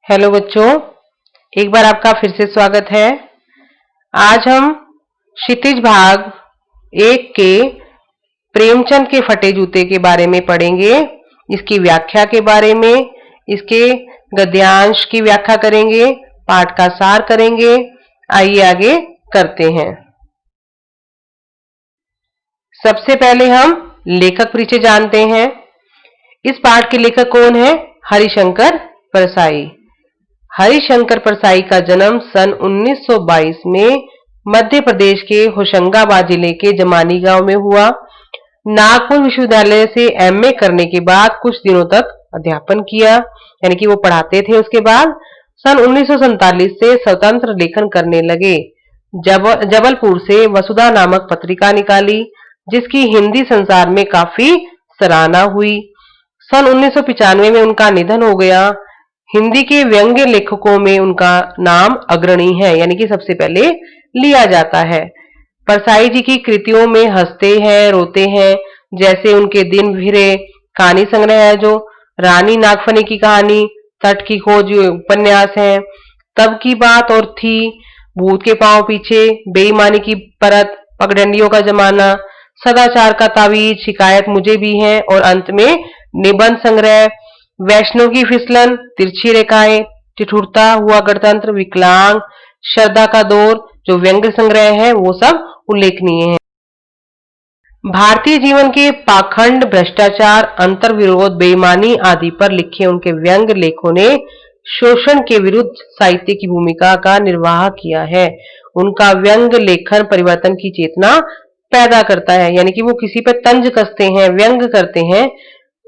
Hello बच्चों, एक बार आपका फिर से स्वागत है। आज हम क्षितिज भाग 1 के प्रेमचंद के फटे जूते के बारे में पढ़ेंगे। इसकी व्याख्या के बारे में, इसके गद्यांश की व्याख्या करेंगे, पाठ का सार करेंगे। आइए आगे करते हैं। सबसे पहले हम लेखक परिचय जानते हैं। इस पाठ के लेखक कौन है? हरिशंकर परसाई। हरिशंकर परसाई का जन्म सन 1922 में मध्य प्रदेश के होशंगाबाद जिले के जमानी गांव में हुआ। नागपुर विश्वविद्यालय से एमए करने के बाद कुछ दिनों तक अध्यापन किया, यानी कि वो पढ़ाते थे। उसके बाद सन 1947 से स्वतंत्र लेखन करने लगे। जबलपुर से वसुधा नामक पत्रिका निकाली, जिसकी हिंदी संसार में काफी सराहना हुई। सन 1995 में उनका निधन हो गया। हिंदी के व्यंग्य लेखकों में उनका नाम अग्रणी है, यानी कि सबसे पहले लिया जाता है। परसाई जी की कृतियों में हंसते हैं, रोते हैं, जैसे उनके दिन भिरे कहानी संग्रह है, जो रानी नागफनी की कहानी, तट की खोज उपन्यास है, तब की बात और थी, भूत के पांव पीछे, बेईमानी की परत, पगडंडियों का जमाना, सदाचार का तावीज, शिकायत मुझे भी है, और अंत में निबंध संग्रह वैष्णव की फिसलन, तिरछी रेखाएं, ठिठुरता हुआ गणतंत्र, विकलांग, श्रद्धा का दौर, जो व्यंग्य संग्रह है, वो सब उल्लेखनीय है। भारतीय जीवन के पाखंड, भ्रष्टाचार, अंतर्विरोध, बेईमानी आदि पर लिखे उनके व्यंग्य लेखों ने शोषण के विरुद्ध साहित्य की भूमिका का निर्वाह किया है। उनका व्यंग्य लेखन परिवर्तन की चेतना पैदा करता है, यानी कि वो किसी पर तंज कसते हैं, व्यंग्य करते हैं।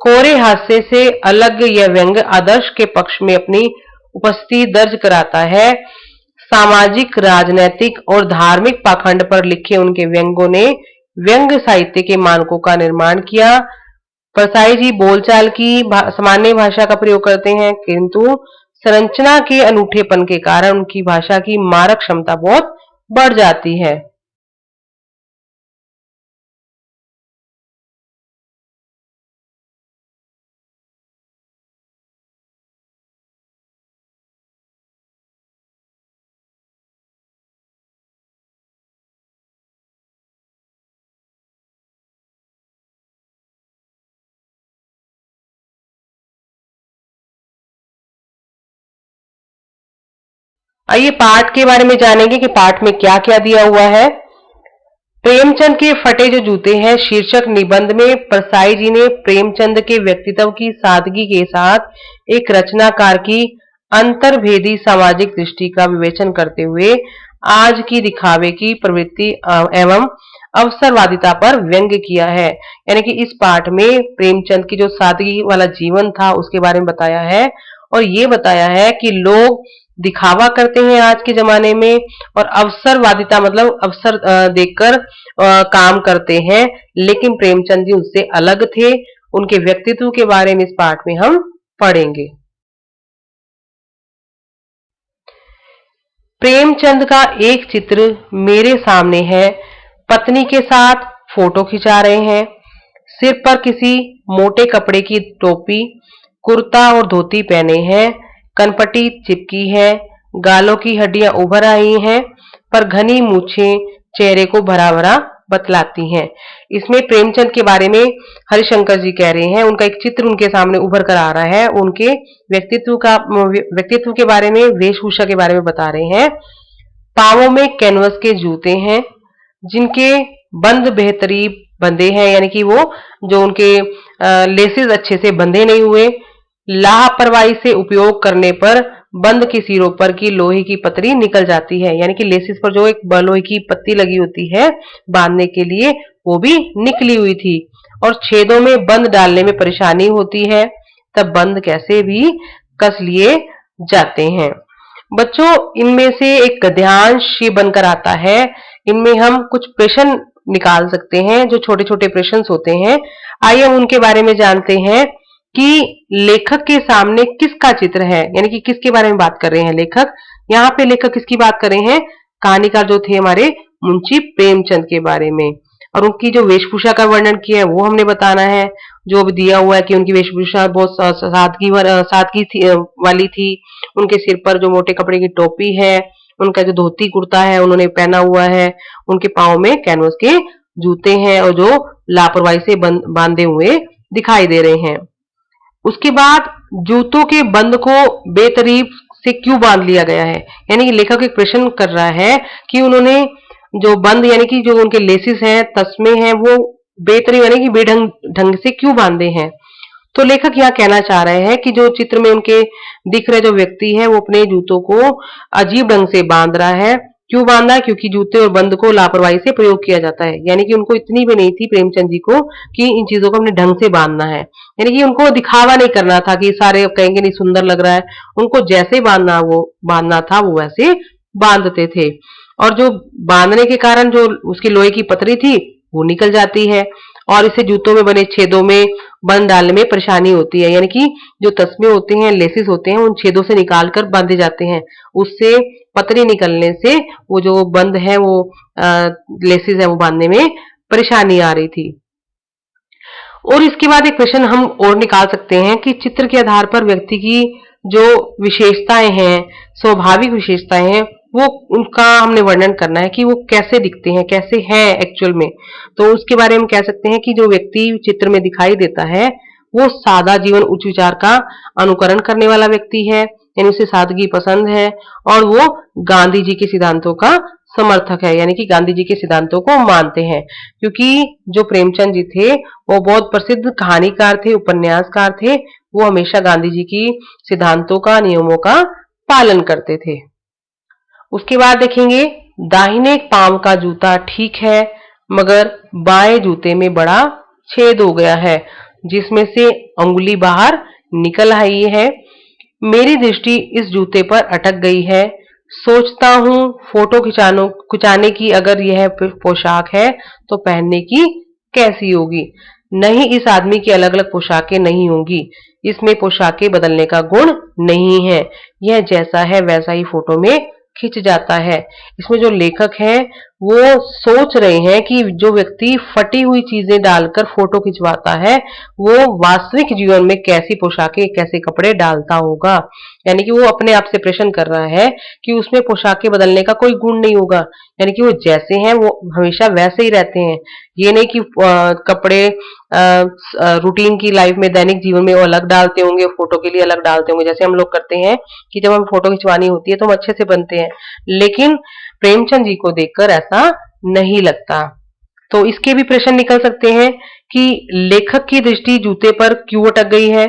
कोरे हास्य से अलग यह व्यंग्य आदर्श के पक्ष में अपनी उपस्थिति दर्ज कराता है। सामाजिक, राजनैतिक और धार्मिक पाखंड पर लिखे उनके व्यंग्यों ने व्यंग्य साहित्य के मानकों का निर्माण किया। परसाई जी बोलचाल की सामान्य भाषा का प्रयोग करते हैं, किंतु संरचना के अनूठेपन के कारण उनकी भाषा की मारक क्षमता बहुत बढ़ जाती है। आइए पाठ के बारे में जानेंगे कि पाठ में क्या क्या दिया हुआ है। प्रेमचंद के फटे जो जूते हैं शीर्षक निबंध में परसाई जी ने प्रेमचंद के व्यक्तित्व की सादगी के साथ एक रचनाकार की अंतर्भेदी सामाजिक दृष्टि का विवेचन करते हुए आज की दिखावे की प्रवृत्ति एवं अवसरवादिता पर व्यंग्य किया है। यानी कि इस पाठ में प्रेमचंद की जो सादगी वाला जीवन था उसके बारे में बताया है, और ये बताया है कि लोग दिखावा करते हैं आज के जमाने में, और अवसरवादिता मतलब अवसर देखकर काम करते हैं, लेकिन प्रेमचंद जी उससे अलग थे। उनके व्यक्तित्व के बारे में इस पाठ में हम पढ़ेंगे। प्रेमचंद का एक चित्र मेरे सामने है। पत्नी के साथ फोटो खिंचा रहे हैं। सिर पर किसी मोटे कपड़े की टोपी, कुर्ता और धोती पहने हैं। कनपटी चिपकी है, गालों की हड्डियां उभर आई हैं, पर घनी मूछें चेहरे को भरा भरा बतलाती हैं। इसमें प्रेमचंद के बारे में हरिशंकर जी कह रहे हैं, उनका एक चित्र उनके सामने उभर कर आ रहा है। उनके व्यक्तित्व के बारे में, वेशभूषा के बारे में बता रहे हैं। पांवों में कैनवस के जूते हैं, जिनके बंद बेहतरीन बंधे हैं, यानी कि वो जो उनके लेसेस अच्छे से बंधे नहीं हुए। लापरवाही से उपयोग करने पर बंद के सिरों पर की लोहे की पतरी निकल जाती है, यानी कि लेसिस पर जो एक लोहे की पत्ती लगी होती है बांधने के लिए, वो भी निकली हुई थी। और छेदों में बंद डालने में परेशानी होती है, तब बंद कैसे भी कस लिए जाते हैं। बच्चों, इनमें से एक गद्यांश ये बनकर आता है। इनमें हम कुछ प्रश्न निकाल सकते हैं, जो छोटे छोटे प्रश्न होते हैं। आइए हम उनके बारे में जानते हैं कि लेखक के सामने किसका चित्र है, यानी कि किसके बारे में बात कर रहे हैं लेखक। यहाँ पे लेखक किसकी बात कर रहे हैं? कहानीकार जो थे हमारे मुंशी प्रेमचंद के बारे में, और उनकी जो वेशभूषा का वर्णन किया है वो हमने बताना है। जो भी दिया हुआ है कि उनकी वेशभूषा बहुत सादगी वाली थी। उनके सिर पर जो मोटे कपड़े की टोपी है, उनका जो धोती कुर्ता है उन्होंने पहना हुआ है, उनके पाँव में कैनवस के जूते हैं और जो लापरवाही से बांधे हुए दिखाई दे रहे हैं। उसके बाद जूतों के बंद को बेतरतीब से क्यों बांध लिया गया है, यानी कि लेखक एक प्रश्न कर रहा है कि उन्होंने जो बंद यानी कि जो उनके लेसिस हैं, तस्मे हैं, वो बेतरतीब यानी कि बेढंग ढंग से क्यों बांधे हैं। तो लेखक यहाँ कहना चाह रहे हैं कि जो चित्र में उनके दिख रहे जो व्यक्ति है वो अपने जूतों को अजीब ढंग से बांध रहा है। क्यों बांधा? क्योंकि जूते और बंद को लापरवाही से प्रयोग किया जाता है, यानी कि उनको इतनी भी नहीं थी प्रेमचंद जी को कि इन चीजों को अपने ढंग से बांधना है, यानी कि उनको दिखावा नहीं करना था कि सारे कहेंगे नहीं सुंदर लग रहा है। उनको जैसे बांधना था वो वैसे बांधते थे। और जो बांधने के कारण जो उसकी लोहे की पतरी थी वो निकल जाती है और इससे जूतों में बने छेदों में बंद डालने में परेशानी होती है, यानी कि जो तस्मे होते हैं, लेसिस होते हैं, उन छेदों से निकाल कर बांधे जाते हैं। उससे पतरी निकलने से वो जो बंद है वो लेसिस है वो बांधने में परेशानी आ रही थी। और इसके बाद एक प्रश्न हम और निकाल सकते हैं कि चित्र के आधार पर व्यक्ति की जो विशेषताएं हैं, स्वाभाविक विशेषताएं हैं, वो उनका हमने वर्णन करना है कि वो कैसे दिखते हैं, कैसे हैं एक्चुअल में। तो उसके बारे में कह सकते हैं कि जो व्यक्ति चित्र में दिखाई देता है वो सादा जीवन उच्च विचार का अनुकरण करने वाला व्यक्ति है, यानी उसे सादगी पसंद है और वो गांधी जी के सिद्धांतों का समर्थक है, यानी कि गांधी जी के सिद्धांतों को मानते हैं। क्योंकि जो प्रेमचंद जी थे वो बहुत प्रसिद्ध कहानीकार थे, उपन्यासकार थे। वो हमेशा गांधी जी की सिद्धांतों का, नियमों का पालन करते थे। उसके बाद देखेंगे, दाहिने पांव का जूता ठीक है मगर बाएं जूते में बड़ा छेद हो गया है जिसमें से अंगुली बाहर निकल आई है। मेरी दृष्टि इस जूते पर अटक गई है। सोचता हूँ फोटो खिंचाने की अगर यह पोशाक है तो पहनने की कैसी होगी। नहीं, इस आदमी की अलग अलग पोशाकें नहीं होंगी, इसमें पोशाकें बदलने का गुण नहीं है, यह जैसा है वैसा ही फोटो में खिंच जाता है। इसमें जो लेखक हैं वो सोच रहे हैं कि जो व्यक्ति फटी हुई चीजें डालकर फोटो खिंचवाता है वो वास्तविक जीवन में कैसी पोशाकें, कैसे कपड़े डालता होगा। यानी कि वो अपने आप से प्रश्न कर रहा है कि उसमें पोशाकें बदलने का कोई गुण नहीं होगा, यानी कि वो जैसे हैं वो हमेशा वैसे ही रहते हैं। ये नहीं कि कपड़े रूटीन की लाइफ में, दैनिक जीवन में वो अलग डालते होंगे, फोटो के लिए अलग डालते होंगे, जैसे हम लोग करते हैं कि जब हमें फोटो खिंचवानी होती है तो हम अच्छे से बनते हैं। लेकिन प्रेमचंद जी को देखकर ऐसा नहीं लगता। तो इसके भी प्रश्न निकल सकते हैं कि लेखक की दृष्टि जूते पर क्यों अटक गई है।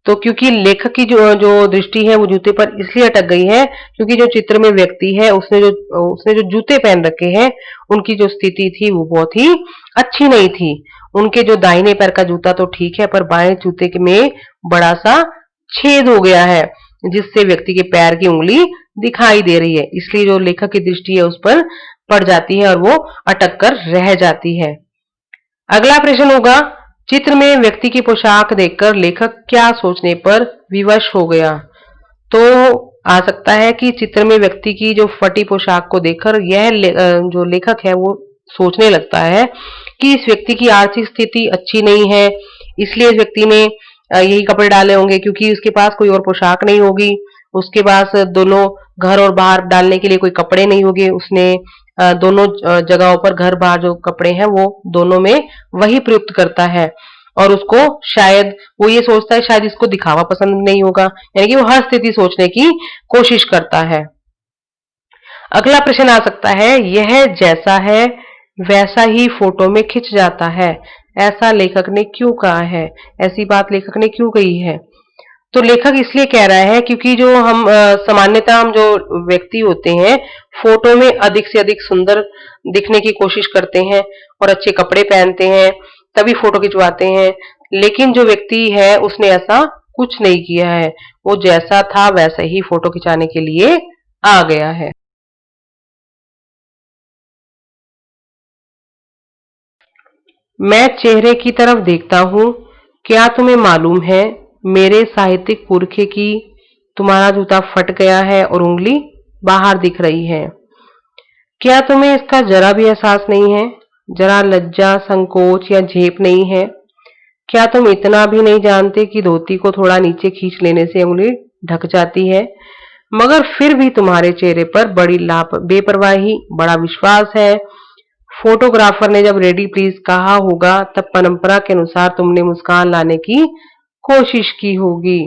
तो क्योंकि लेखक की जो जो दृष्टि है वो जूते पर इसलिए अटक गई है क्योंकि जो चित्र में व्यक्ति है उसने जो जूते पहन रखे हैं उनकी जो स्थिति थी वो बहुत ही अच्छी नहीं थी। उनके जो दाहिने पैर का जूता तो ठीक है पर बाएं जूते में बड़ा सा छेद हो गया है जिससे व्यक्ति के पैर की उंगली दिखाई दे रही है, इसलिए जो लेखक की दृष्टि है उस पर पड़ जाती है और वो अटक कर रह जाती है। अगला प्रश्न होगा, चित्र में व्यक्ति की पोशाक देखकर लेखक क्या सोचने पर विवश हो गया। तो आ सकता है कि चित्र में व्यक्ति की जो फटी पोशाक को देखकर जो लेखक है वो सोचने लगता है कि इस व्यक्ति की आर्थिक स्थिति अच्छी नहीं है, इसलिए इस व्यक्ति ने यही कपड़े डाले होंगे क्योंकि उसके पास कोई और पोशाक नहीं होगी, उसके पास दोनों घर और बाहर डालने के लिए कोई कपड़े नहीं होंगे। उसने दोनों जगहों पर, घर बाहर जो कपड़े हैं वो दोनों में वही प्रयुक्त करता है और उसको शायद वो ये सोचता है शायद इसको दिखावा पसंद नहीं होगा, यानी कि वो हर स्थिति सोचने की कोशिश करता है। अगला प्रश्न आ सकता है, यह जैसा है वैसा ही फोटो में खिंच जाता है, ऐसा लेखक ने क्यों कहा है, ऐसी बात लेखक ने क्यों कही है। तो लेखक इसलिए कह रहा है क्योंकि जो हम सामान्यतः हम जो व्यक्ति होते हैं फोटो में अधिक से अधिक सुंदर दिखने की कोशिश करते हैं और अच्छे कपड़े पहनते हैं तभी फोटो खिंचवाते हैं, लेकिन जो व्यक्ति है उसने ऐसा कुछ नहीं किया है, वो जैसा था वैसा ही फोटो खिंचाने के लिए आ गया है। मैं चेहरे की तरफ देखता हूँ, क्या तुम्हें मालूम है मेरे साहित्यिक पुरखे की तुम्हारा जूता फट गया है और उंगली बाहर दिख रही है। क्या तुम्हें इसका जरा भी एहसास नहीं है, जरा लज्जा, संकोच या झेप नहीं है। क्या तुम इतना भी नहीं जानते कि धोती को थोड़ा नीचे खींच लेने से उंगली ढक जाती है? मगर फिर भी तुम्हारे चेहरे पर बड़ी लाप बेपरवाही, बड़ा विश्वास है। फोटोग्राफर ने जब रेडी प्लीज कहा होगा तब परंपरा के अनुसार तुमने मुस्कान लाने की कोशिश की होगी।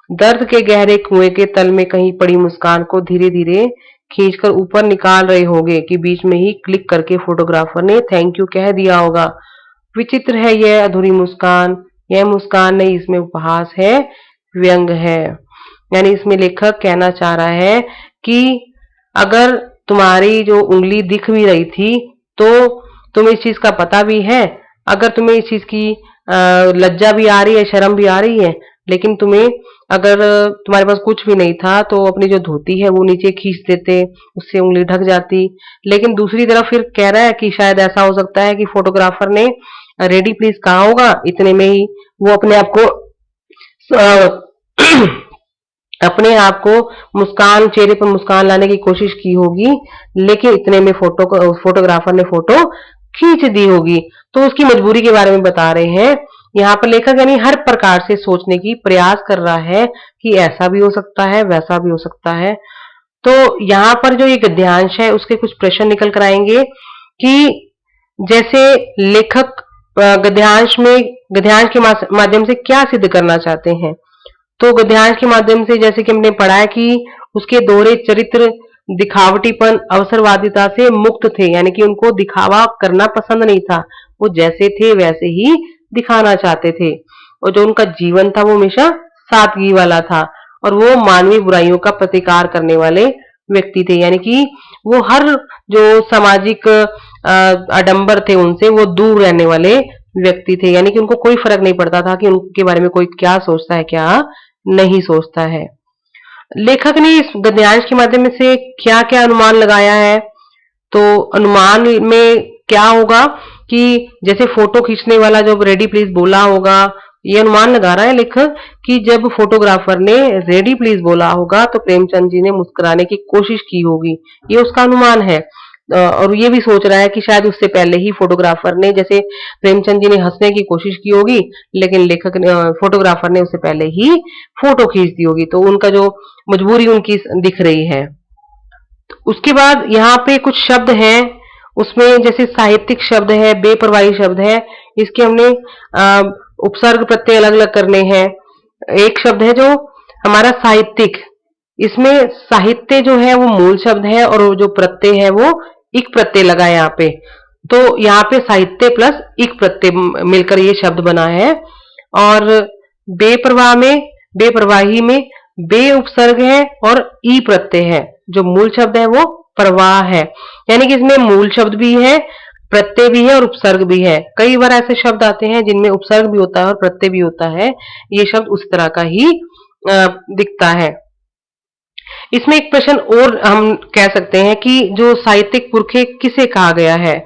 दर्द के गहरे कुएं के तल में कहीं पड़ी मुस्कान को धीरे धीरे खींचकर ऊपर निकाल रहे होगे कि बीच में ही क्लिक करके फोटोग्राफर ने थैंक यू कह दिया होगा। विचित्र है यह अधूरी मुस्कान। यह मुस्कान नहीं, इसमें उपहास है, व्यंग है। यानी इसमें लेखक कहना चाह रहा है कि अगर तुम्हारी जो उंगली दिख भी रही थी तो तुम्हें इस चीज का पता भी है, अगर तुम्हें इस चीज की लज्जा भी आ रही है, शर्म भी आ रही है, लेकिन तुम्हें अगर तुम्हारे पास कुछ भी नहीं था तो अपनी जो धोती है वो नीचे खींच देते, उससे उंगली ढक जाती। लेकिन दूसरी तरफ फिर कह रहा है कि शायद ऐसा हो सकता है कि फोटोग्राफर ने रेडी प्लीज कहा होगा, इतने में ही वो अपने आप को मुस्कान, चेहरे पर मुस्कान लाने की कोशिश की होगी, लेकिन इतने में फोटोग्राफर ने फोटो खींच दी होगी। तो उसकी मजबूरी के बारे में बता रहे हैं। यहाँ पर लेखक यानी हर प्रकार से सोचने की प्रयास कर रहा है कि ऐसा भी हो सकता है, वैसा भी हो सकता है। तो यहाँ पर जो ये गद्यांश है उसके कुछ प्रश्न निकल कर आएंगे कि जैसे लेखक गद्यांश के माध्यम से क्या सिद्ध करना चाहते हैं। तो गद्यांश के माध्यम से जैसे कि हमने पढ़ा है कि उसके दोहरे चरित्र दिखावटीपन, अवसरवादिता से मुक्त थे, यानी कि उनको दिखावा करना पसंद नहीं था, वो जैसे थे वैसे ही दिखाना चाहते थे। और जो उनका जीवन था वो हमेशा सादगी वाला था और वो मानवीय बुराइयों का प्रतिकार करने वाले व्यक्ति थे, यानी कि वो हर जो सामाजिक आडंबर थे उनसे वो दूर रहने वाले व्यक्ति थे, यानी कि उनको कोई फर्क नहीं पड़ता था कि उनके बारे में कोई क्या सोचता है, क्या नहीं सोचता है। लेखक ने इस गद्यांश के माध्यम से क्या क्या अनुमान लगाया है। तो अनुमान में क्या होगा कि जैसे फोटो खींचने वाला जब रेडी प्लीज बोला होगा, ये अनुमान लगा रहा है लेखक कि जब फोटोग्राफर ने रेडी प्लीज बोला होगा तो प्रेमचंद जी ने मुस्कुराने की कोशिश की होगी, ये उसका अनुमान है। और ये भी सोच रहा है कि शायद उससे पहले ही फोटोग्राफर ने, जैसे प्रेमचंद जी ने हंसने की कोशिश की होगी लेकिन लेखक ने फोटोग्राफर ने उससे पहले ही फोटो खींच दी होगी, तो उनका जो मजबूरी उनकी दिख रही है। तो उसके बाद यहाँ पे कुछ शब्द हैं, उसमें जैसे साहित्यिक शब्द है, बेपरवाही शब्द है, इसके हमने उपसर्ग प्रत्यय अलग अलग करने हैं। एक शब्द है जो हमारा साहित्यिक, इसमें साहित्य जो है वो मूल शब्द है और जो प्रत्यय है वो इक प्रत्यय लगा है यहाँ पे। तो यहाँ पे साहित्य प्लस इक प्रत्यय मिलकर ये शब्द बना है। और बेप्रवाही में बे उपसर्ग है और ई प्रत्यय है, जो मूल शब्द है वो प्रवाह है, यानी कि इसमें मूल शब्द भी है, प्रत्यय भी है और उपसर्ग भी है। कई बार ऐसे शब्द आते हैं जिनमें उपसर्ग भी होता है और प्रत्यय भी होता है, ये शब्द उस तरह का ही दिखता है। इसमें एक प्रश्न और हम कह सकते हैं कि जो साहित्यिक पुरखे किसे कहा गया है।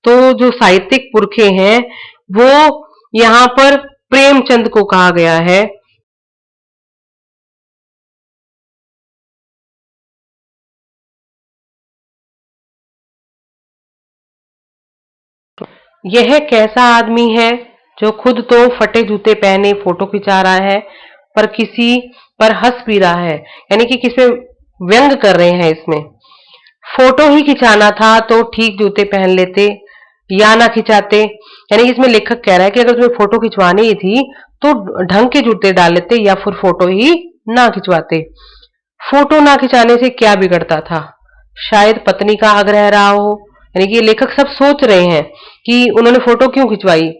तो जो साहित्यिक पुरखे हैं वो यहाँ पर प्रेमचंद को कहा गया है। यह कैसा आदमी है जो खुद तो फटे जूते पहने फोटो खिंचा रहा है पर किसी पर हंस भी रहा है, यानी कि किसे व्यंग कर रहे हैं इसमें। फोटो ही खिंचाना था तो ठीक जूते पहन लेते या ना खिंचाते, यानी कि इसमें लेखक कह रहा है कि अगर तुम्हें फोटो खिंचवानी ही थी तो ढंग के जूते डाल लेते या फिर फोटो ही ना खिंचवाते। फोटो ना खिंचाने से क्या बिगड़ता था, शायद पत्नी का आग्रह रहा हो, यानी कि लेखक सब सोच रहे हैं कि उन्होंने फोटो क्यों खिंचवाई,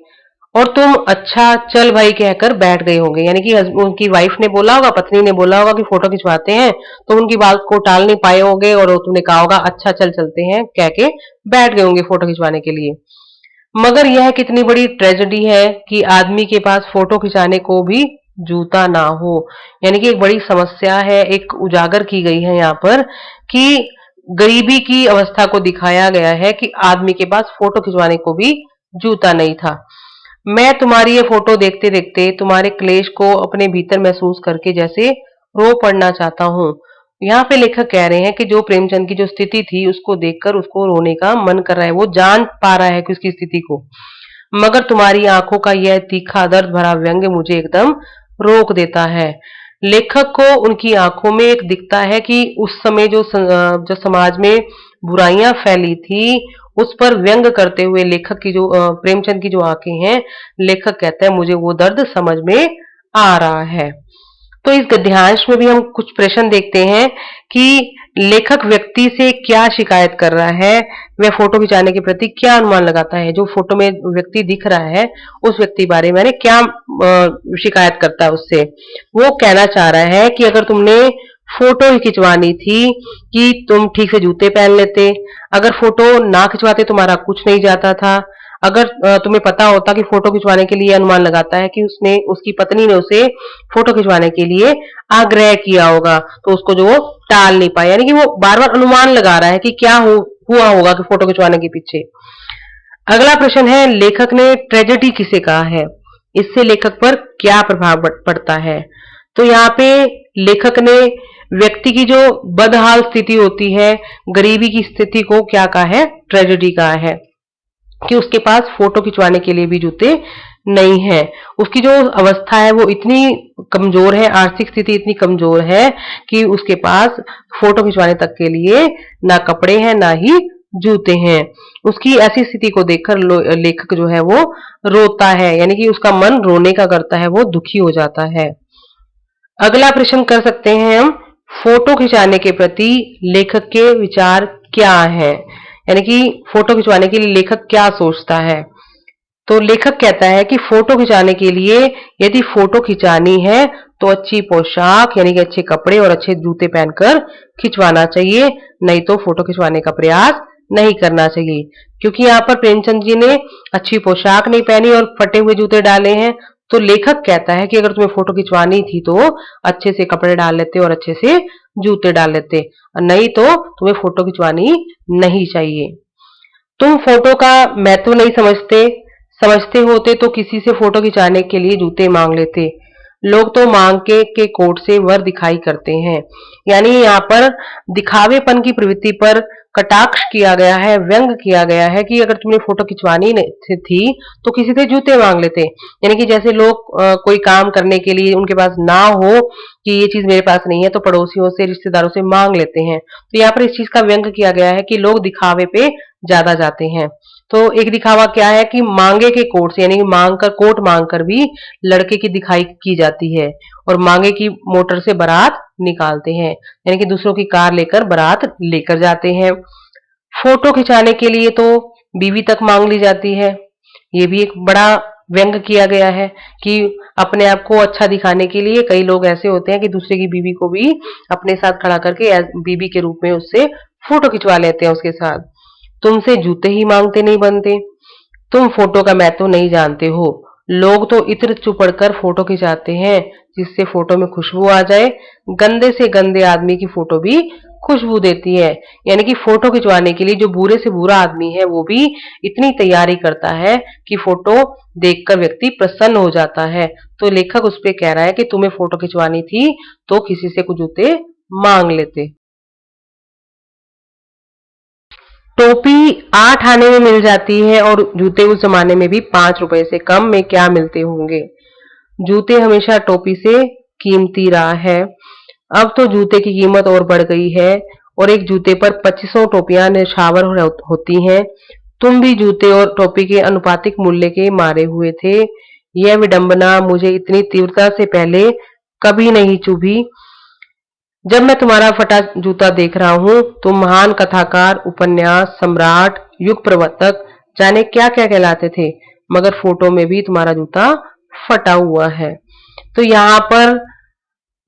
और तुम अच्छा चल भाई कहकर बैठ गए होंगे, यानी कि उनकी वाइफ ने बोला होगा, पत्नी ने बोला होगा कि फोटो खिंचवाते हैं, तो उनकी बात को टाल नहीं पाए होंगे और तुमने कहा होगा अच्छा चल चलते हैं कह के बैठ गए होंगे फोटो खिंचवाने के लिए। मगर यह कितनी बड़ी ट्रेजेडी है कि आदमी के पास फोटो खिंचाने को भी जूता ना हो, यानी कि एक बड़ी समस्या है, एक उजागर की गई है यहाँ पर कि गरीबी की अवस्था को दिखाया गया है कि आदमी के पास फोटो खिंचवाने को भी जूता नहीं था। मैं तुम्हारी ये फोटो देखते देखते तुम्हारे क्लेश को अपने भीतर महसूस करके जैसे रो पड़ना चाहता हूँ। यहाँ पे लेखक कह रहे हैं कि जो प्रेमचंद की जो स्थिति थी उसको देखकर उसको रोने का मन कर रहा है, वो जान पा रहा है कि उसकी स्थिति को, मगर तुम्हारी आंखों का यह तीखा दर्द भरा व्यंग्य मुझे एकदम रोक देता है। लेखक को उनकी आंखों में एक दिखता है कि उस समय जो समाज में बुराइयां फैली थी, उस पर व्यंग करते हुए लेखक की प्रेमचंद की जो आंखें हैं, लेखक कहता है मुझे वो दर्द समझ में आ रहा है। तो इस गद्यांश में भी हम कुछ प्रश्न देखते हैं कि लेखक व्यक्ति से क्या शिकायत कर रहा है, वह फोटो खिंचाने के प्रति क्या अनुमान लगाता है, जो फोटो में व्यक्ति दिख रहा है उस व्यक्ति बारे में क्या शिकायत करता है उससे। वो कहना चाह रहा है कि अगर तुमने फोटो ही खिंचवानी थी कि तुम ठीक से जूते पहन लेते, अगर फोटो ना खिंचवाते तुम्हारा कुछ नहीं जाता था, अगर तुम्हें पता होता कि फोटो खिंचवाने के लिए अनुमान लगाता है कि उसने उसकी पत्नी ने उसे फोटो खिंचवाने के लिए आग्रह किया होगा, तो उसको जो वो टाल नहीं पाया, यानी कि वो बार बार अनुमान लगा रहा है कि क्या हुआ होगा कि फोटो खिंचवाने के पीछे। अगला प्रश्न है, लेखक ने ट्रेजेडी किसे कहा है, इससे लेखक पर क्या प्रभाव पड़ता है। तो यहाँ पे लेखक ने व्यक्ति की जो बदहाल स्थिति होती है, गरीबी की स्थिति को क्या कहा है, ट्रेजेडी कहा है, कि उसके पास फोटो खिंचवाने के लिए भी जूते नहीं है। उसकी जो अवस्था है वो इतनी कमजोर है, आर्थिक स्थिति इतनी कमजोर है कि उसके पास फोटो खिंचवाने तक के लिए ना कपड़े हैं ना ही जूते हैं। उसकी ऐसी स्थिति को देखकर लेखक जो है वो रोता है, यानी कि उसका मन रोने का करता है, वो दुखी हो जाता है। अगला प्रश्न कर सकते हैं हम, फोटो खिंचाने के प्रति लेखक के विचार क्या है, यानी कि फोटो खिंचवाने के लिए लेखक क्या सोचता है। तो लेखक कहता है कि फोटो खिंचाने के लिए यदि फोटो खिंचानी है तो अच्छी पोशाक यानी कि अच्छे कपड़े और अच्छे जूते पहनकर खिंचवाना चाहिए, नहीं तो फोटो खिंचवाने का प्रयास नहीं करना चाहिए। क्योंकि यहाँ पर प्रेमचंद जी ने अच्छी पोशाक नहीं पहनी और फटे हुए जूते डाले हैं, तो लेखक कहता है कि अगर तुम्हें फोटो खिंचवानी थी तो अच्छे से कपड़े डाल लेते और अच्छे से जूते डाल लेते, नहीं तो तुम्हें फोटो खिंचवानी नहीं चाहिए। तुम फोटो का महत्व नहीं समझते, समझते होते तो किसी से फोटो खिंचाने के लिए जूते मांग लेते। लोग तो मांग के कोट से वर दिखाई करते हैं, यानी यहाँ पर दिखावेपन की प्रवृत्ति पर कटाक्ष किया गया है, व्यंग किया गया है कि अगर तुमने फोटो खिंचवानी थी तो किसी से जूते मांग लेते। यानी कि जैसे लोग कोई काम करने के लिए उनके पास ना हो कि ये चीज मेरे पास नहीं है तो पड़ोसियों से रिश्तेदारों से मांग लेते हैं। तो यहाँ पर इस चीज का व्यंग किया गया है कि लोग दिखावे पे ज्यादा जाते हैं। तो एक दिखावा क्या है कि मांगे के कोट से, यानी कि मांग कर कोट मांग कर भी लड़के की दिखाई की जाती है, और मांगे की मोटर से बारात निकालते हैं, यानी कि दूसरों की कार लेकर बारात लेकर जाते हैं। फोटो खिंचाने के लिए तो बीवी तक मांग ली जाती है, ये भी एक बड़ा व्यंग किया गया है कि अपने आप को अच्छा दिखाने के लिए कई लोग ऐसे होते हैं कि दूसरे की बीवी को भी अपने साथ खड़ा करके बीवी के रूप में उससे फोटो खिंचवा लेते हैं उसके साथ। तुमसे जूते ही मांगते नहीं बनते, तुम फोटो का महत्व नहीं जानते हो। लोग तो इत्र चुपड़ कर फोटो खिंचाते हैं जिससे फोटो में खुशबू आ जाए, गंदे से गंदे आदमी की फोटो भी खुशबू देती है। यानी कि फोटो खिंचवाने के लिए जो बुरे से बुरा आदमी है वो भी इतनी तैयारी करता है कि फोटो देखकर व्यक्ति प्रसन्न हो जाता है। तो लेखक उस पे कह रहा है कि तुम्हें फोटो खिंचवानी थी तो किसी से कुछ जूते मांग लेते। टोपी 8 आने में मिल जाती है और जूते उस जमाने में भी 5 रुपए से कम में क्या मिलते होंगे। जूते हमेशा टोपी से कीमती रहा है, अब तो जूते की कीमत और बढ़ गई है और एक जूते पर 2500 टोपियां न्यौछावर होती हैं। तुम भी जूते और टोपी के अनुपातिक मूल्य के मारे हुए थे। यह विडंबना मुझे इतनी तीव्रता से पहले कभी नहीं चुभी। जब मैं तुम्हारा फटा जूता देख रहा हूँ तो महान कथाकार, उपन्यास सम्राट, युग प्रवर्तक जाने क्या क्या कहलाते थे, मगर फोटो में भी तुम्हारा जूता फटा हुआ है। तो यहाँ पर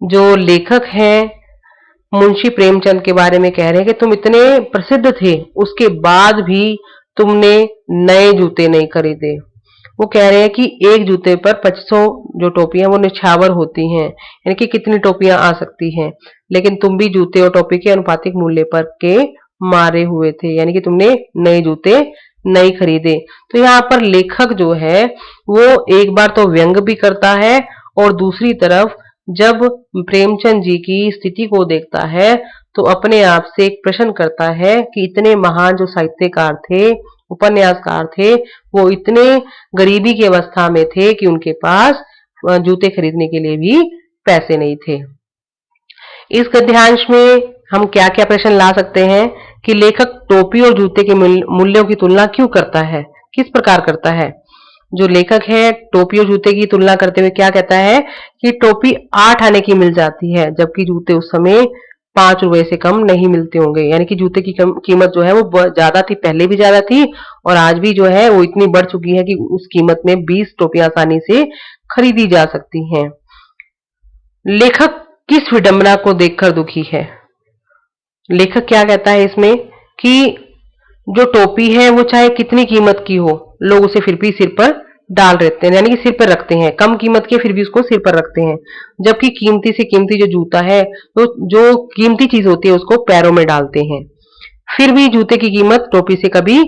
जो लेखक हैं मुंशी प्रेमचंद के बारे में कह रहे हैं कि तुम इतने प्रसिद्ध थे उसके बाद भी तुमने नए जूते नहीं खरीदे। वो कह रहे हैं कि एक जूते पर 2500 जो टोपियां वो निछावर होती हैं, यानी कि कितनी टोपियां आ सकती हैं, लेकिन तुम भी जूते और टोपी के अनुपातिक मूल्य पर के मारे हुए थे, यानी कि तुमने नए जूते नहीं खरीदे। तो यहाँ पर लेखक जो है वो एक बार तो व्यंग भी करता है और दूसरी तरफ जब प्रेमचंद जी की स्थिति को देखता है तो अपने आप से एक प्रश्न करता है कि इतने महान जो साहित्यकार थे उपन्यासकार थे वो इतने गरीबी की अवस्था में थे कि उनके पास जूते खरीदने के लिए भी पैसे नहीं थे। इस गद्यांश में हम क्या क्या प्रश्न ला सकते हैं कि लेखक टोपी और जूते के मूल्यों की तुलना क्यों करता है, किस प्रकार करता है। जो लेखक है टोपी और जूते की तुलना करते हुए क्या कहता है कि टोपी 8 आने की मिल जाती है जबकि जूते उस समय 5 रुपए से कम नहीं मिलते होंगे। यानी कि जूते की कीमत जो है वो ज्यादा थी, पहले भी ज्यादा थी और आज भी जो है वो इतनी बढ़ चुकी है कि उस कीमत में 20 टोपी आसानी से खरीदी जा सकती हैं। लेखक किस विडंबना को देखकर दुखी है। लेखक क्या कहता है इसमें कि जो टोपी है वो चाहे कितनी कीमत की हो, लोग उसे फिर भी सिर पर डाल देते हैं, यानी कि सिर पर रखते हैं, कम कीमत के फिर भी उसको सिर पर रखते हैं। जबकि कीमती से कीमती जो जूता है तो जो कीमती चीज होती है उसको पैरों में डालते हैं, फिर भी जूते की कीमत टोपी से कभी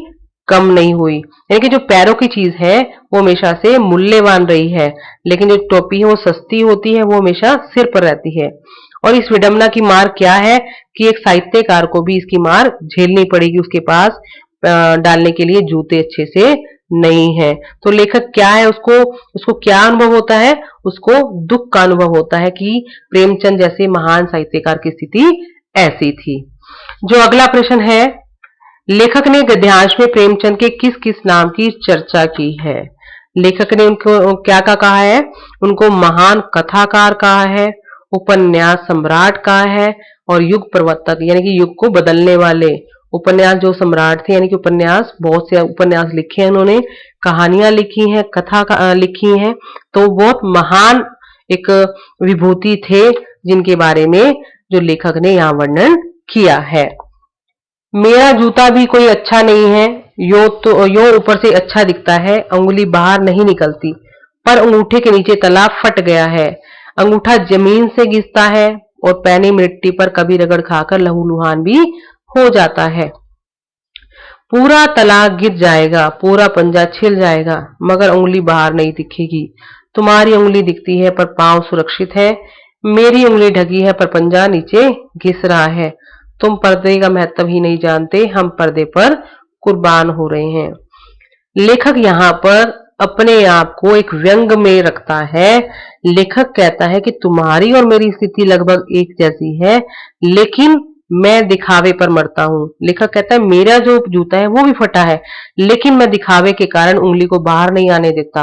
कम नहीं हुई। यानी कि जो पैरों की चीज है वो हमेशा से मूल्यवान रही है, लेकिन जो टोपी है वो सस्ती होती है, वो हमेशा सिर पर रहती है। और इस विडंबना की मार क्या है कि एक साहित्यकार को भी इसकी मार झेलनी पड़ेगी, उसके पास डालने के लिए जूते अच्छे से नहीं है। तो लेखक क्या है, उसको उसको क्या अनुभव होता है, उसको दुख का अनुभव होता है कि प्रेमचंद जैसे महान साहित्यकार की स्थिति ऐसी थी। जो अगला प्रश्न है, लेखक ने गद्यांश में प्रेमचंद के किस किस नाम की चर्चा की है। लेखक ने उनको क्या क्या कहा है, उनको महान कथाकार कहा है, उपन्यास सम्राट कहा है और युग प्रवर्तक यानी कि युग को बदलने वाले। उपन्यास जो सम्राट थे यानी कि उपन्यास, बहुत से उपन्यास लिखे हैं उन्होंने, कहानियां लिखी हैं, कथा लिखी हैं, तो बहुत महान एक विभूति थे जिनके बारे में जो लेखक ने यहाँ वर्णन किया है। मेरा जूता भी कोई अच्छा नहीं है, यो ऊपर से अच्छा दिखता है, अंगुली बाहर नहीं निकलती, पर अंगूठे के नीचे तला फट गया है, अंगूठा जमीन से घिसता है और पैनी मिट्टी पर कभी रगड़ खाकर लहूलुहान भी हो जाता है। पूरा तला गिर जाएगा, पूरा पंजा छिल जाएगा, मगर उंगली बाहर नहीं दिखेगी। तुम्हारी उंगली दिखती है पर पांव सुरक्षित है, मेरी उंगली ढकी है पर पंजा नीचे घिस रहा है। तुम पर्दे का महत्व ही नहीं जानते, हम पर्दे पर कुर्बान हो रहे हैं। लेखक यहाँ पर अपने आप को एक व्यंग में रखता है। लेखक कहता है कि तुम्हारी और मेरी स्थिति लगभग एक जैसी है, लेकिन मैं दिखावे पर मरता हूँ। लेखक कहता है मेरा जो जूता है वो भी फटा है, लेकिन मैं दिखावे के कारण उंगली को बाहर नहीं आने देता,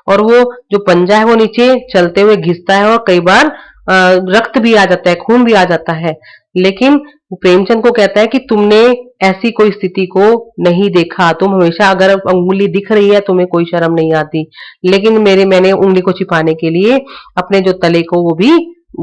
और वो जो पंजा है वो नीचे चलते हुए घिसता है और कई बार रक्त भी आ जाता है, खून भी आ जाता है। लेकिन वो प्रेमचंद को कहता है कि तुमने ऐसी कोई स्थिति को नहीं देखा, तुम हमेशा अगर उंगली दिख रही है तुम्हें कोई शर्म नहीं आती, लेकिन मैंने उंगली को छिपाने के लिए अपने जो तले को वो भी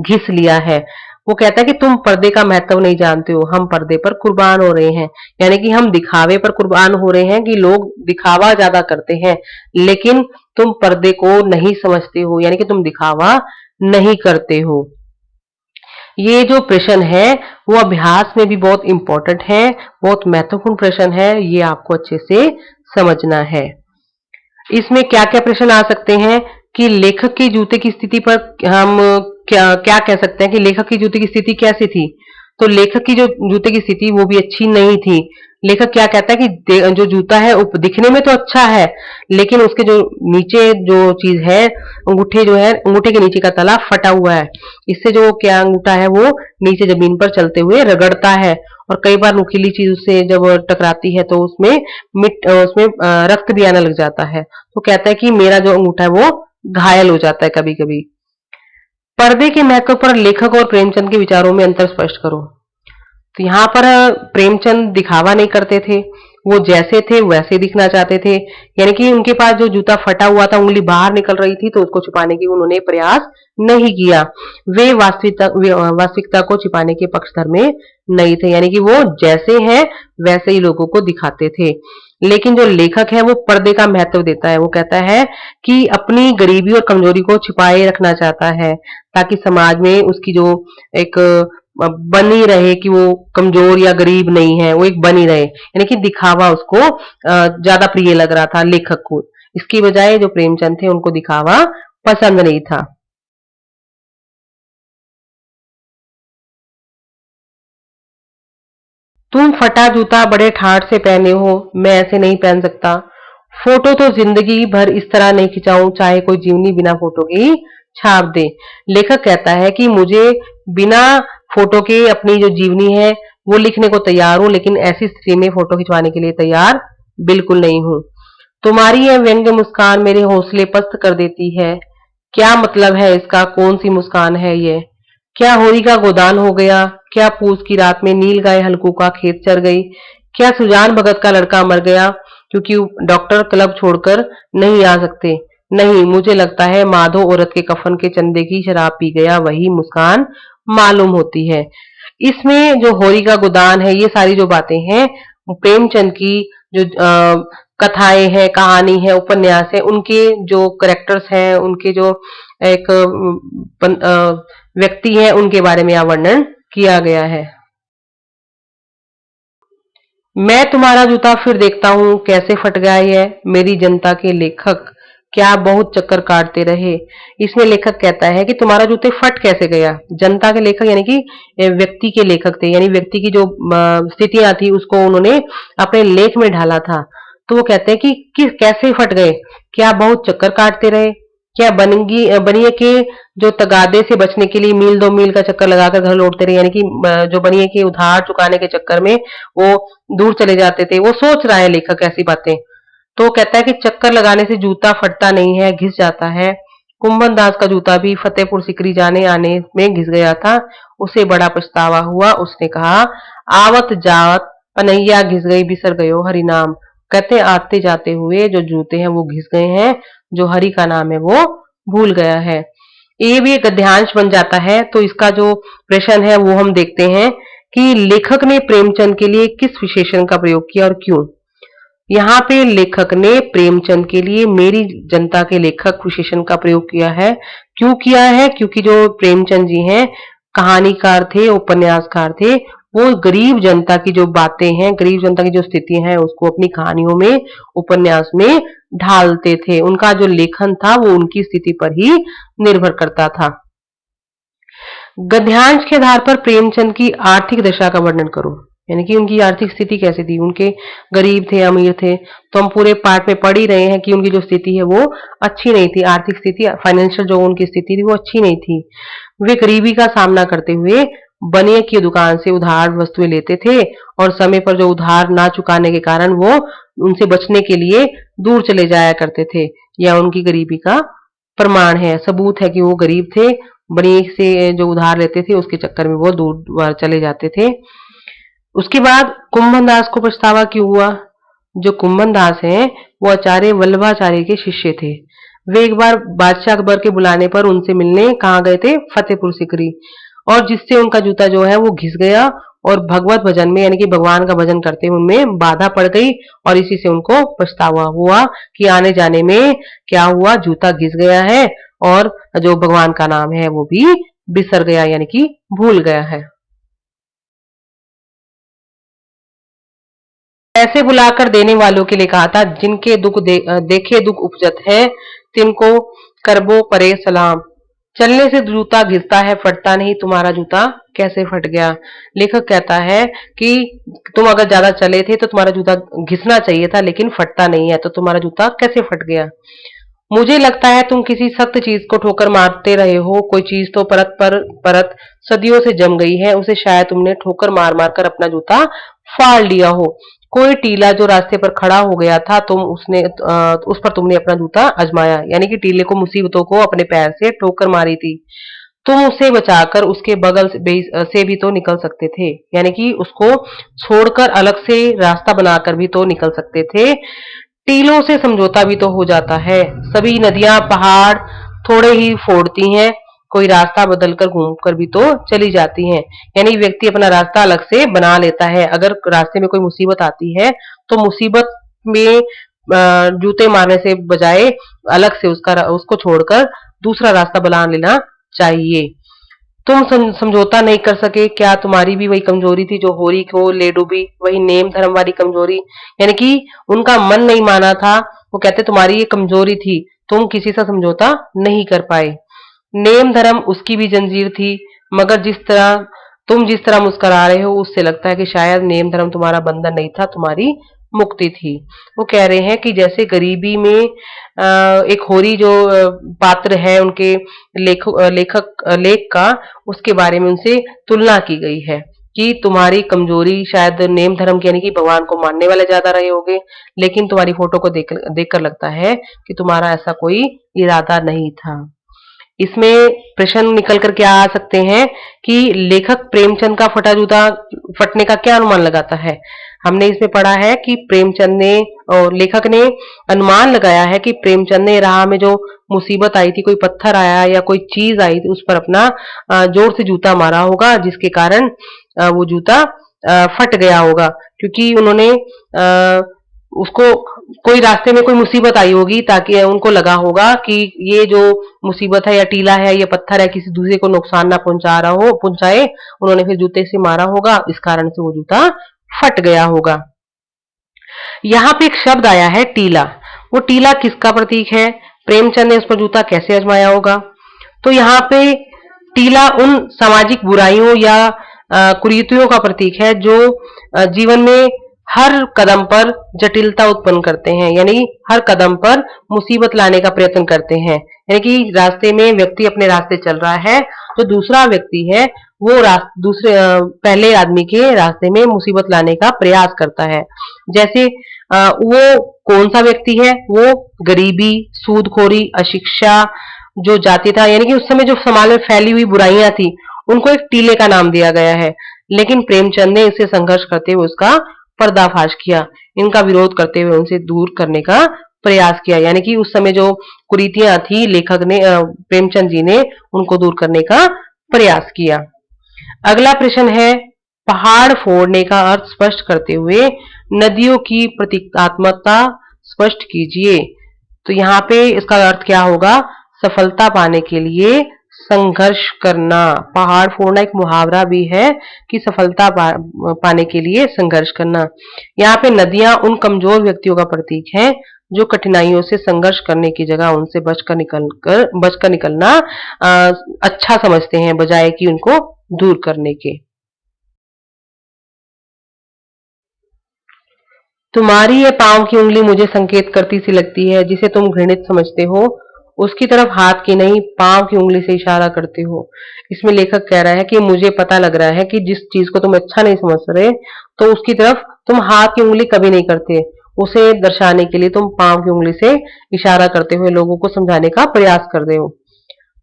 घिस लिया है। वो कहता है कि तुम पर्दे का महत्व नहीं जानते हो, हम पर्दे पर कुर्बान हो रहे हैं। यानी कि हम दिखावे पर कुर्बान हो रहे हैं कि लोग दिखावा ज्यादा करते हैं, लेकिन तुम पर्दे को नहीं समझते हो, यानी कि तुम दिखावा नहीं करते हो। ये जो प्रश्न है वो अभ्यास में भी बहुत इंपॉर्टेंट है, बहुत महत्वपूर्ण प्रश्न है, ये आपको अच्छे से समझना है। इसमें क्या क्या प्रश्न आ सकते हैं कि लेखक के जूते की स्थिति पर हम क्या क्या कह सकते हैं कि लेखक की जूते की स्थिति कैसी थी। तो लेखक की जो जूते की स्थिति वो भी अच्छी नहीं थी। लेखक क्या कहता है कि जो जूता है दिखने में तो अच्छा है, लेकिन उसके जो नीचे जो चीज है, अंगूठे जो है, अंगूठे के नीचे का तला फटा हुआ है। इससे जो क्या अंगूठा है वो नीचे जमीन पर चलते हुए रगड़ता है और कई बार नुकीली चीज उससे जब टकराती है तो उसमें रक्त भी आने लग जाता है। तो कहता है कि मेरा जो अंगूठा है वो घायल हो जाता है कभी कभी। पर्दे के महत्व पर लेखक और प्रेमचंद के विचारों में अंतर स्पष्ट करो। तो यहाँ पर प्रेमचंद दिखावा नहीं करते थे, वो जैसे थे वैसे दिखना चाहते थे। यानी कि उनके पास जो जूता फटा हुआ था, उंगली बाहर निकल रही थी, तो उसको छुपाने की उन्होंने प्रयास नहीं किया। वे वास्तविकता को छिपाने के पक्षधर में नहीं थे, यानी कि वो जैसे हैं वैसे ही लोगों को दिखाते थे। लेकिन जो लेखक है वो पर्दे का महत्व देता है। वो कहता है कि अपनी गरीबी और कमजोरी को छिपाए रखना चाहता है, ताकि समाज में उसकी जो एक बनी रहे कि वो कमजोर या गरीब नहीं है, वो एक बनी रहे। यानी कि दिखावा उसको ज्यादा प्रिय लग रहा था लेखक को। इसकी बजाय जो प्रेमचंद थे उनको दिखावा पसंद नहीं था। तुम फटा जूता बड़े ठाठ से पहने हो, मैं ऐसे नहीं पहन सकता। फोटो तो जिंदगी भर इस तरह नहीं खिंचाऊं, चाहे कोई जीवनी बिना फोटो की छाप दे। लेखक कहता है कि मुझे बिना फोटो के अपनी जो जीवनी है वो लिखने को तैयार हूं, लेकिन ऐसी स्थिति में फोटो खिंचवाने के लिए तैयार बिल्कुल नहीं हूं। तुम्हारी यह व्यंग्य मुस्कान मेरे हौसले पस्त कर देती है। क्या मतलब है इसका? कौन सी मुस्कान है ये? क्या होरी का गोदान हो गया? क्या पूस की रात में नील गाय हल्कू का खेत चर गई? क्या सुजान भगत का लड़का मर गया क्योंकि डॉक्टर क्लब छोड़कर नहीं आ सकते? नहीं, मुझे लगता है माधो औरत के कफन के चंदे की शराब पी गया, वही मुस्कान मालूम होती है। इसमें जो होरी का गोदान है, ये सारी जो बातें हैं प्रेमचंद की जो कथाएं हैं, कहानी है, उपन्यास है, उनके जो करेक्टर्स हैं, उनके जो एक व्यक्ति हैं, उनके बारे में यहाँ वर्णन किया गया है। मैं तुम्हारा जूता फिर देखता हूँ कैसे फट गया ये, मेरी जनता के लेखक क्या बहुत चक्कर काटते रहे। इसमें लेखक कहता है कि तुम्हारा जूते फट कैसे गया। जनता के लेखक यानी कि व्यक्ति के लेखक थे, यानी व्यक्ति की जो स्थितियां थी उसको उन्होंने अपने लेख में ढाला था। तो वो कहते हैं कि कैसे फट गए, क्या बहुत चक्कर काटते रहे, क्या बनिए के जो तगादे से बचने के लिए मील दो मील का चक्कर लगाकर घर लौटते रहे, यानी कि जो बनिए के उधार चुकाने के चक्कर में वो दूर चले जाते थे। वो सोच रहा है लेखक ऐसी बातें। तो कहता है कि चक्कर लगाने से जूता फटता नहीं है, घिस जाता है। कुंभन दास का जूता भी फतेहपुर सिकरी जाने आने में घिस गया था, उसे बड़ा पछतावा हुआ। उसने कहा, आवत जावत पनैया घिस गई बिसर गयो हरि नाम। कहते आते जाते हुए जो जूते हैं वो घिस गए हैं, जो हरि का नाम है वो भूल गया है। ये भी एक गद्यांश बन जाता है। तो इसका जो प्रश्न है वो हम देखते हैं कि लेखक ने प्रेमचंद के लिए किस विशेषण का प्रयोग किया और क्यों। यहाँ पे लेखक ने प्रेमचंद के लिए मेरी जनता के लेखक विशेषण का प्रयोग किया है। क्यों किया है? क्योंकि जो प्रेमचंद जी हैं कहानीकार थे, उपन्यासकार थे। वो गरीब जनता की जो बातें हैं, गरीब जनता की जो स्थिति है उसको अपनी कहानियों में, उपन्यास में ढालते थे। उनका जो लेखन था वो उनकी स्थिति पर ही निर्भर करता था। गद्यांश के आधार पर प्रेमचंद की आर्थिक दशा का वर्णन करो, यानी कि उनकी आर्थिक स्थिति कैसी थी, उनके गरीब थे अमीर थे। तो हम पूरे पाठ में पढ़ ही रहे हैं कि उनकी जो स्थिति है वो अच्छी नहीं थी, आर्थिक स्थिति, फाइनेंशियल जो उनकी स्थिति थी वो अच्छी नहीं थी। वे गरीबी का सामना करते हुए बनिए की दुकान से उधार वस्तुएं लेते थे और समय पर जो उधार ना चुकाने के कारण वो उनसे बचने के लिए दूर चले जाया करते थे। यह उनकी गरीबी का प्रमाण है, सबूत है कि वो गरीब थे, बनिए से जो उधार लेते थे उसके चक्कर में वो दूर चले जाते थे। उसके बाद कुंभन दास को पछतावा क्यों हुआ? जो कुंभन दास हैं वो आचार्य वल्लभाचार्य के शिष्य थे। वे एक बार बादशाह अकबर के बुलाने पर उनसे मिलने कहाँ गए थे? फतेहपुर सिकरी। और जिससे उनका जूता जो है वो घिस गया और भगवत भजन में, यानी कि भगवान का भजन करते हुए उनमें बाधा पड़ गई और इसी से उनको पछतावा हुआ कि आने जाने में क्या हुआ, जूता घिस गया है और जो भगवान का नाम है वो भी बिसर गया, यानी कि भूल गया है। पैसे बुलाकर देने वालों के लिए कहा था, जिनके दुख देखे दुख उपजत है, तिनको करबो परे सलाम। चलने से जूता घिसता है, फटता नहीं, तुम्हारा जूता कैसे फट गया। लेखक कहता है कि तुम अगर ज्यादा चले थे तो तुम्हारा जूता घिसना चाहिए था, लेकिन फटता नहीं है, तो तुम्हारा जूता कैसे फट गया। मुझे लगता है तुम किसी सख्त चीज को ठोकर मारते रहे हो, कोई चीज तो परत पर परत सदियों से जम गई है, उसे शायद तुमने ठोकर मार मार कर अपना जूता फाड़ लिया हो। कोई टीला जो रास्ते पर खड़ा हो गया था, उस पर तुमने अपना जूता आजमाया, यानी कि टीले को, मुसीबतों को अपने पैर से ठोकर मारी थी। तुम उसे बचाकर उसके बगल से भी तो निकल सकते थे, यानी कि उसको छोड़कर अलग से रास्ता बनाकर भी तो निकल सकते थे। टीलों से समझौता भी तो हो जाता है। सभी नदियां पहाड़ थोड़े ही फोड़ती हैं, कोई रास्ता बदलकर घूमकर भी तो चली जाती हैं। यानी व्यक्ति अपना रास्ता अलग से बना लेता है। अगर रास्ते में कोई मुसीबत आती है तो मुसीबत में जूते मारने से बजाय अलग से उसको छोड़कर दूसरा रास्ता बना लेना चाहिए। तुम समझौता नहीं कर सके, क्या तुम्हारी भी वही कमजोरी थी जो होरी को ले डूबी, वही नेम धर्म वाली कमजोरी, यानी कि उनका मन नहीं माना था। वो कहते तुम्हारी ये कमजोरी थी, तुम किसी से समझौता नहीं कर पाए। नेम धर्म उसकी भी जंजीर थी, मगर जिस तरह तुम जिस तरह मुस्कुरा रहे हो उससे लगता है कि शायद नेम धर्म तुम्हारा बंधन नहीं था, तुम्हारी मुक्ति थी। वो कह रहे हैं कि जैसे गरीबी में एक होरी जो पात्र है उनके लेख का, उसके बारे में उनसे तुलना की गई है कि तुम्हारी कमजोरी शायद नेम धर्म की, यानी कि भगवान को मानने वाले ज्यादा रहे होगे, लेकिन तुम्हारी फोटो को देखकर लगता है कि तुम्हारा ऐसा कोई इरादा नहीं था। इसमें प्रश्न निकल कर क्या आ सकते हैं कि लेखक प्रेमचंद का फटा जूता फटने का क्या अनुमान लगाता है। हमने इसमें पढ़ा है कि प्रेमचंद ने और लेखक ने अनुमान लगाया है कि प्रेमचंद ने राह में जो मुसीबत आई थी, कोई पत्थर आया या कोई चीज आई थी, उस पर अपना जोर से जूता मारा होगा, जिसके कारण वो जूता फट गया होगा, क्योंकि उन्होंने उसको कोई रास्ते में कोई मुसीबत आई होगी, ताकि उनको लगा होगा कि ये जो मुसीबत है या टीला है या पत्थर है किसी दूसरे को नुकसान ना पहुंचाए, उन्होंने फिर जूते से मारा होगा, इस कारण से वो जूता फट गया होगा। यहाँ पे एक शब्द आया है टीला। वो टीला किसका प्रतीक है? प्रेमचंद ने उस पर जूता कैसे आजमाया होगा? तो यहाँ पे टीला उन सामाजिक बुराइयों या कुरीतियों का प्रतीक है जो जीवन में हर कदम पर जटिलता उत्पन्न करते हैं, यानी हर कदम पर मुसीबत लाने का प्रयत्न करते हैं। यानी कि रास्ते में व्यक्ति अपने रास्ते चल रहा है, तो दूसरा व्यक्ति है वो दूसरे पहले आदमी के रास्ते में मुसीबत लाने का प्रयास करता है। जैसे वो कौन सा व्यक्ति है? वो गरीबी, सूदखोरी, अशिक्षा, जो जातीयता, यानी कि उस समय जो समाज में फैली हुई बुराइयां थी, उनको एक टीले का नाम दिया गया है। लेकिन प्रेमचंद ने इससे संघर्ष करते हुए उसका पर्दाफाश किया, इनका विरोध करते हुए उनसे दूर करने का प्रयास किया। यानी कि उस समय जो कुरीतियां थी, लेखक ने प्रेमचंद जी ने उनको दूर करने का प्रयास किया। अगला प्रश्न है, पहाड़ फोड़ने का अर्थ स्पष्ट करते हुए नदियों की प्रतीकात्मकता स्पष्ट कीजिए। तो यहाँ पे इसका अर्थ क्या होगा? सफलता पाने के लिए संघर्ष करना। पहाड़ फोड़ना एक मुहावरा भी है कि सफलता पाने के लिए संघर्ष करना। यहाँ पे नदियां उन कमजोर व्यक्तियों का प्रतीक है जो कठिनाइयों से संघर्ष करने की जगह उनसे बचकर निकलना अच्छा समझते हैं, बजाय कि उनको दूर करने के। तुम्हारी ये पांव की उंगली मुझे संकेत करती सी लगती है, जिसे तुम घृणित समझते हो, उसकी तरफ हाथ की नहीं पांव की उंगली से इशारा करते हो। इसमें लेखक कह रहा है कि मुझे पता लग रहा है कि जिस चीज को तुम अच्छा नहीं समझ रहे, तो उसकी तरफ तुम हाथ की उंगली कभी नहीं करते। उसे दर्शाने के लिए तुम पांव की उंगली से इशारा करते हुए लोगों को समझाने का प्रयास कर रहे हो।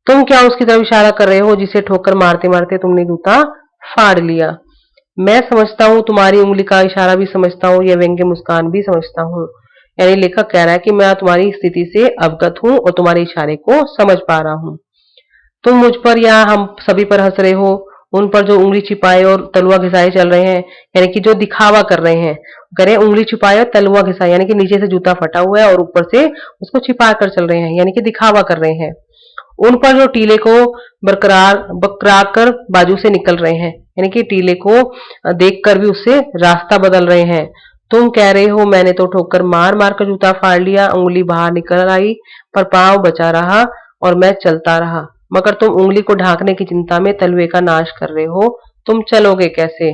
तुम क्या उसकी तरफ इशारा कर रहे हो जिसे ठोकर मारते मारते तुमने जूता फाड़ लिया? मैं समझता हूँ, तुम्हारी उंगली का इशारा भी समझता हूँ, यह व्यंग्य मुस्कान भी समझता हूँ। यानी लेखक कह रहा है कि मैं तुम्हारी स्थिति से अवगत हूँ और तुम्हारे इशारे को समझ पा रहा हूँ। तुम मुझ पर या हम सभी पर हंस रहे हो, उन पर जो उंगली छिपाए और तलुआ घिसाए चल रहे हैं, यानी कि जो दिखावा कर रहे हैं। करें उंगली छिपाए और तलुआ घिसाए, यानी कि नीचे से जूता फटा हुआ है और ऊपर से उसको छिपा कर चल रहे हैं, यानी कि दिखावा कर रहे हैं। उन पर जो टीले को बकरा कर बाजू से निकल रहे हैं, यानी कि टीले को देखकर भी उससे रास्ता बदल रहे हैं। तुम कह रहे हो मैंने तो ठोकर मार मार कर जूता फाड़ लिया, उंगली बाहर निकल आई पर पांव बचा रहा और मैं चलता रहा। मगर तुम उंगली को ढांकने की चिंता में तलवे का नाश कर रहे हो, तुम चलोगे कैसे?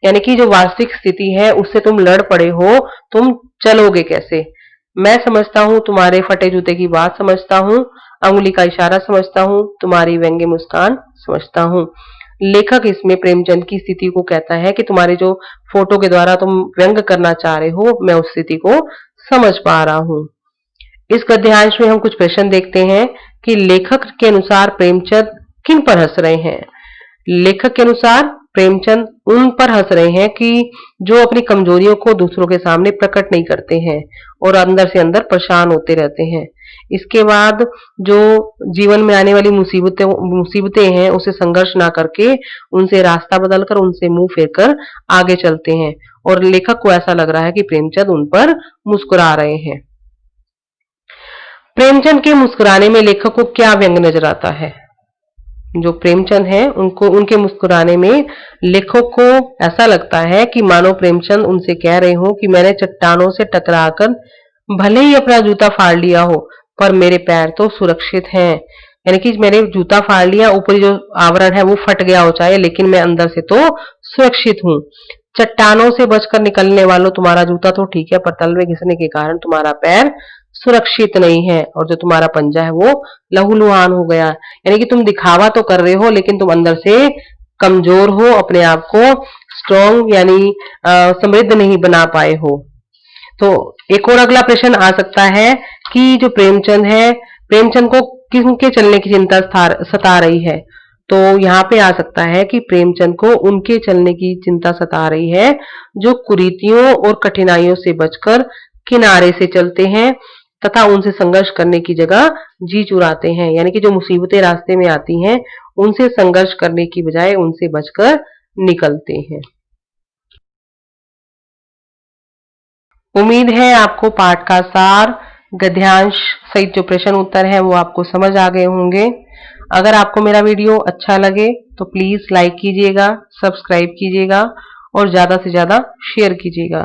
यानी कि जो वास्तविक स्थिति है उससे तुम लड़ पड़े हो, तुम चलोगे कैसे? मैं समझता हूँ, तुम्हारे फटे जूते की बात समझता हूँ, उंगली का इशारा समझता हूँ, तुम्हारी व्यंग्य मुस्कान समझता हूँ। लेखक इसमें प्रेमचंद की स्थिति को कहता है कि तुम्हारे जो फोटो के द्वारा तुम व्यंग करना चाह रहे हो, मैं उस स्थिति को समझ पा रहा हूँ। इस गद्यांश में हम कुछ प्रश्न देखते हैं कि लेखक के अनुसार प्रेमचंद किन पर हंस रहे हैं। लेखक के अनुसार प्रेमचंद उन पर हंस रहे हैं कि जो अपनी कमजोरियों को दूसरों के सामने प्रकट नहीं करते हैं और अंदर से अंदर परेशान होते रहते हैं। इसके बाद जो जीवन में आने वाली मुसीबतें हैं उसे संघर्ष ना करके उनसे रास्ता बदलकर उनसे मुंह फेरकर आगे चलते हैं, और लेखक को ऐसा लग रहा है कि प्रेमचंद उन पर मुस्कुरा रहे हैं। प्रेमचंद के मुस्कुराने में लेखक को क्या व्यंग नजर आता है? जो प्रेमचंद हैं उनको उनके मुस्कुराने में लेखक को ऐसा लगता है कि मानो प्रेमचंद उनसे कह रहे हो कि मैंने चट्टानों से टकराकर भले ही अपना जूता फाड़ लिया हो, पर मेरे पैर तो सुरक्षित हैं। यानी कि मैंने जूता फाड़ लिया, ऊपरी जो आवरण है वो फट गया हो चाहे, लेकिन मैं अंदर से तो सुरक्षित हूँ। चट्टानों से बचकर निकलने वालों, तुम्हारा जूता तो ठीक है, पर तल में घिसने के कारण तुम्हारा पैर सुरक्षित नहीं है, और जो तुम्हारा पंजा है वो लहूलुहान हो गया। यानी कि तुम दिखावा तो कर रहे हो, लेकिन तुम अंदर से कमजोर हो, अपने आप को स्ट्रॉन्ग यानी समृद्ध नहीं बना पाए हो। तो एक और अगला प्रश्न आ सकता है कि जो प्रेमचंद है, प्रेमचंद को किनके चलने की चिंता सता रही है। तो यहाँ पे आ सकता है कि प्रेमचंद को उनके चलने की चिंता सता रही है जो कुरीतियों और कठिनाइयों से बचकर किनारे से चलते हैं तथा उनसे संघर्ष करने की जगह जी चुराते हैं। यानी कि जो मुसीबतें रास्ते में आती हैं उनसे संघर्ष करने की बजाय उनसे बचकर निकलते हैं। उम्मीद है आपको पाठ का सार, गद्यांश सहित जो प्रश्न उत्तर है वो आपको समझ आ गए होंगे। अगर आपको मेरा वीडियो अच्छा लगे तो प्लीज लाइक कीजिएगा, सब्सक्राइब कीजिएगा और ज्यादा से ज्यादा शेयर कीजिएगा,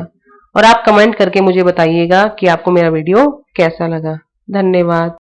और आप कमेंट करके मुझे बताइएगा कि आपको मेरा वीडियो कैसा लगा। धन्यवाद।